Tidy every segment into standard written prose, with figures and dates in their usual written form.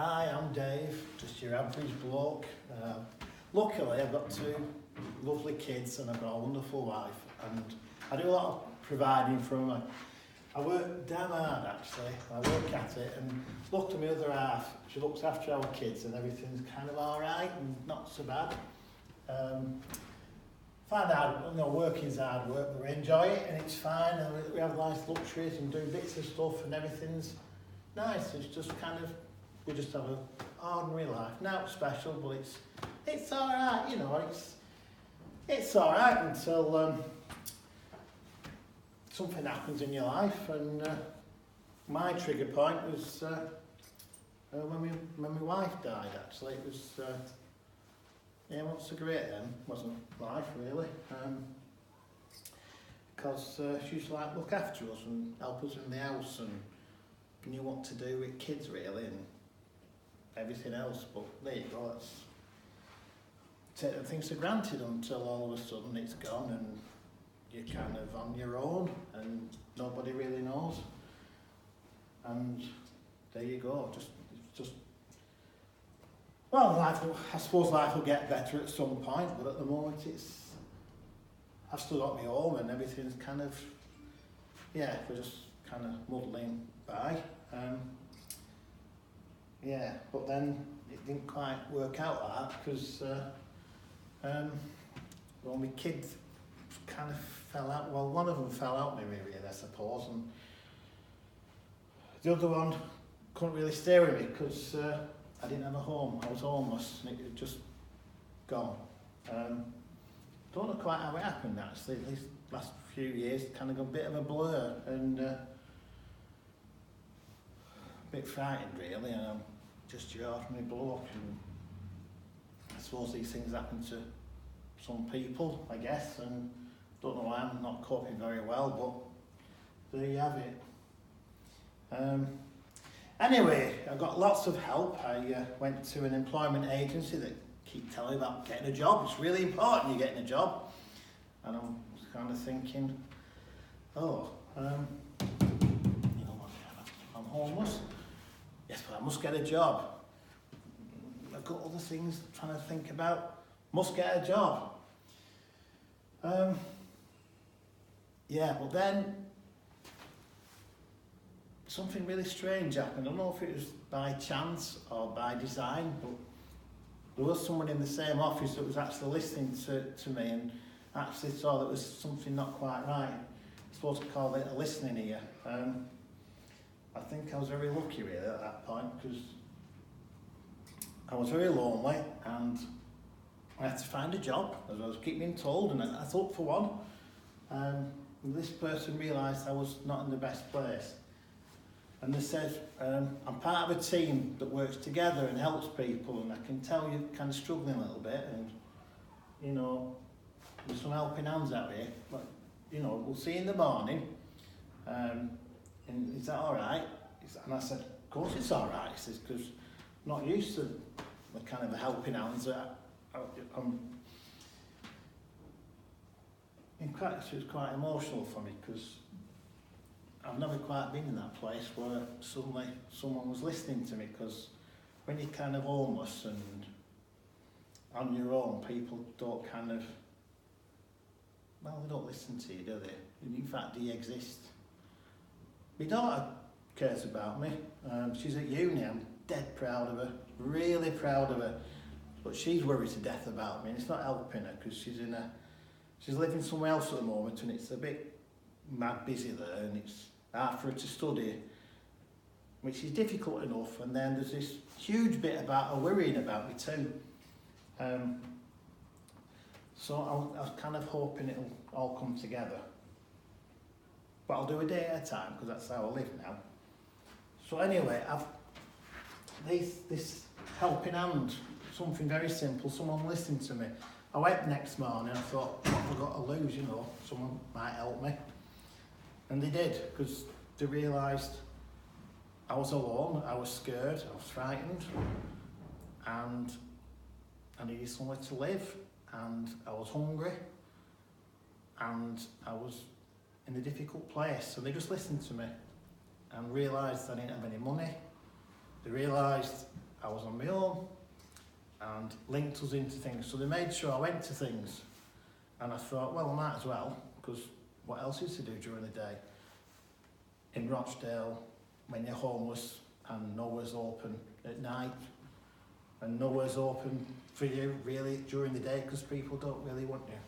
Hi, I'm Dave, just your average bloke. Luckily, I've got two lovely kids and I've got a wonderful wife, and I do a lot of providing for them. I work damn hard actually, I work at it, and luckily my other half, she looks after our kids and everything's kind of alright and not so bad. Find out, working's hard work, but we enjoy it and it's fine, and we have nice luxuries and do bits of stuff and everything's nice. It's just kind of, we just have an ordinary life. Not special, but it's alright, it's alright until something happens in your life, and my trigger point was when my wife died actually. It was, it wasn't so great then, wasn't life really, because she used to look after us and help us in the house and knew what to do with kids really and everything else, but there you go, that's taking things for granted until all of a sudden it's gone and you're kind of on your own and nobody really knows, and there you go. Well, I suppose life will get better at some point, but at the moment I've still got my home and everything's kind of, we're just kind of muddling by. But then it didn't quite work out like that because my kids kind of fell out. Well, one of them fell out with me really, I suppose, and the other one couldn't really stay with me because I didn't have a home. I was homeless and it had just gone. Don't know quite how it happened actually. These last few years kind of got a bit of a blur and a bit frightened really, and I'm just your ordinary bloke, and I suppose these things happen to some people, I guess, and don't know why I'm not coping very well, but there you have it. Anyway, I got lots of help. I went to an employment agency that keep telling me about getting a job. It's really important you're getting a job. And I'm kind of thinking, I'm homeless. Yes, but I must get a job. I've got other things I'm trying to think about. Must get a job. But then something really strange happened. I don't know if it was by chance or by design, but there was someone in the same office that was actually listening to me and actually saw that there was something not quite right. I'm supposed to call it a listening ear. I think I was very lucky really at that point because I was very lonely and I had to find a job, as I was keeping told, and I thought for one. This person realised I was not in the best place. And they said, I'm part of a team that works together and helps people, and I can tell you're kind of struggling a little bit, and, there's some helping hands out here, but, we'll see you in the morning. And is that all right? And I said, of course it's all right. He says, because I'm not used to the kind of helping hands that it was quite emotional for me because I've never quite been in that place where suddenly someone was listening to me, because when you're kind of homeless and on your own, people don't they don't listen to you, do they? In fact, do you exist? My daughter cares about me. She's at uni. I'm dead proud of her, really proud of her. But she's worried to death about me, and it's not helping her because she's living somewhere else at the moment, and it's a bit mad busy there, and it's hard for her to study, which is difficult enough. And then there's this huge bit about her worrying about me too. So I was kind of hoping it'll all come together. But I'll do a day at a time because that's how I live now. So anyway, this helping hand, something very simple, someone listened to me. I went next morning, I thought, what have I got to lose, someone might help me. And they did, because they realised I was alone, I was scared, I was frightened, and I needed somewhere to live, and I was hungry, and I was in a difficult place. So they just listened to me and realised I didn't have any money. They realised I was on my own and linked us into things. So they made sure I went to things, and I thought, well, I might as well, because what else is to do during the day? In Rochdale, when you're homeless and nowhere's open at night, and nowhere's open for you really during the day because people don't really want you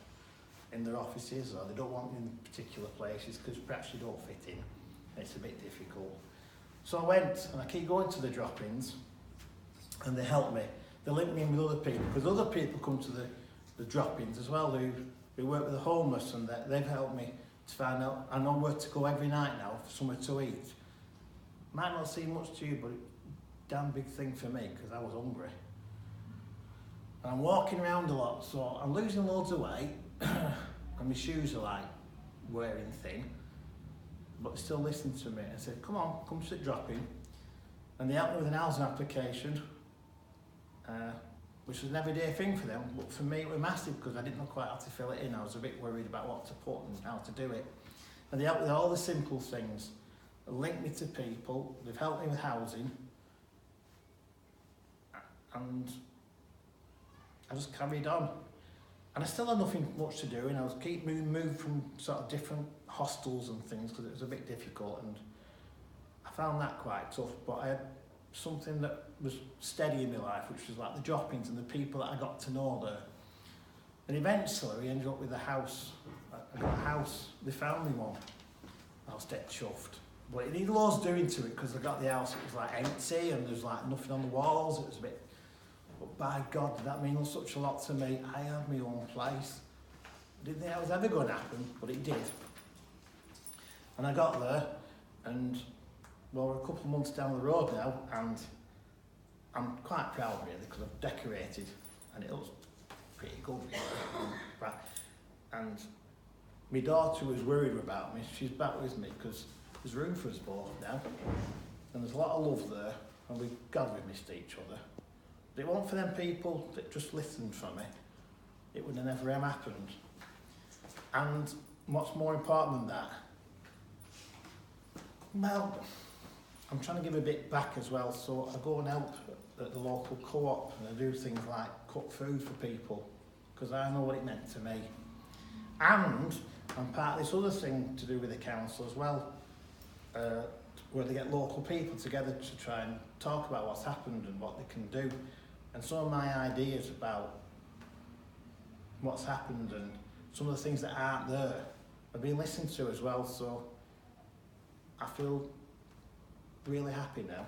in their offices, or they don't want you in particular places because perhaps you don't fit in. It's a bit difficult. So I went, and I keep going to the drop-ins, and they help me. They link me in with other people, because other people come to the drop-ins as well who work with the homeless, and they've helped me to find out. I know where to go every night now for somewhere to eat. Might not seem much to you, but damn big thing for me, because I was hungry. And I'm walking around a lot, so I'm losing loads of weight, and my shoes are like wearing thin, but they still listen to me. I said, come on, come to the drop-in. And they helped me with an housing application, which was an everyday thing for them, but for me it was massive because I didn't know quite how to fill it in. I was a bit worried about what to put and how to do it. And they helped with all the simple things. They linked me to people, they've helped me with housing, and I just carried on. And I still had nothing much to do, and I was keep moved from sort of different hostels and things because it was a bit difficult, and I found that quite tough. But I had something that was steady in my life, which was like the drop-ins and the people that I got to know there. And eventually we ended up with a house. I got a house, they found me one. I was dead chuffed. But it needed loads doing to it because I got the house, it was like empty and there was like nothing on the walls, it was a bit. But by God, did that mean such a lot to me. I had my own place. I didn't think that was ever going to happen, but it did. And I got there, and well, we're a couple of months down the road now, and I'm quite proud really because I've decorated, and it looks pretty good really. And my daughter was worried about me. She's back with me because there's room for us both now, and there's a lot of love there, and we've missed each other. But it wasn't for them people that just listened for me, it would have never happened. And what's more important than that? Well, I'm trying to give a bit back as well, so I go and help at the local co-op, and I do things like cook food for people, because I know what it meant to me. And I'm part of this other thing to do with the council as well, where they get local people together to try and talk about what's happened and what they can do. And some of my ideas about what's happened and some of the things that aren't there are being listened to as well, so I feel really happy now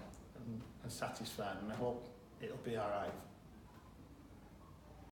and satisfied, and I hope it'll be all right.